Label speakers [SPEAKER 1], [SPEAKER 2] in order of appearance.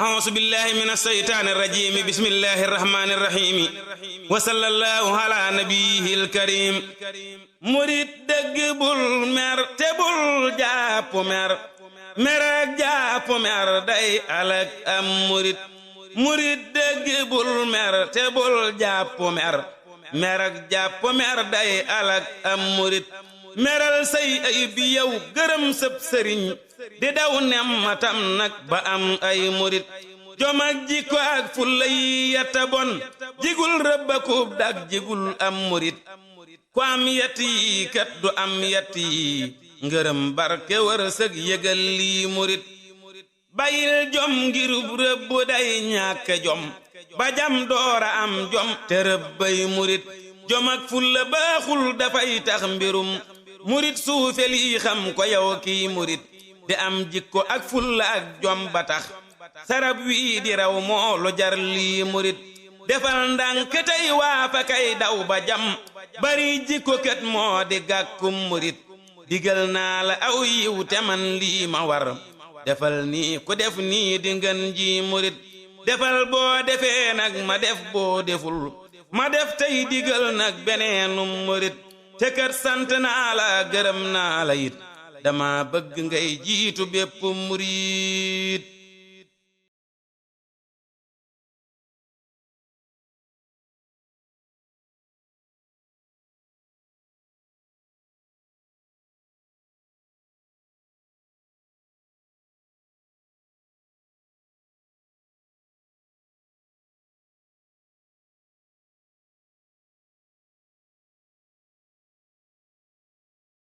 [SPEAKER 1] أعوذ بالله من الشيطان الرجيم بسم الله الرحمن الرحيم وصلى الله على نبيه الكريم murit dëgg bul mer te bul jàpp mer mer ak jàpp mer day alak am murit dëgg bul mer te bul jàpp mer mer ak jàpp mer day alak am murit meral say ay bi yow gërëm sëb sëriñ di daw nemmatam nag ba am ay murit jom ak jikko ak fulla yi yatta bon jigul rëbbakub dak jigul am murit ku am yett yi kat du am yett yi ngërëm barke wërsëg yëgal lii murit bayil jom ngirub rëbb day ñàkk jom ba jam doora am jom te rëbbay murit jom ak fulla baaxul dafay tax mbirum murit suufe lii xam ko yow kii murit di am jikko ak fulla ak jom ba tax sarab wii di raw moo lu jar lii murit defal ndànk tey waa fa kay daw ba jam bari jikko kat moo di gàkkum murit digal naa la aw yiw te man lii ma war defal nii ku def nii di ngën ji murit defal boo defee nag ma def boo deful ma def tey digal nag beneenum murit te kat sant naa la gërëm naa la it dama bëgg ngay jiitu bépp murit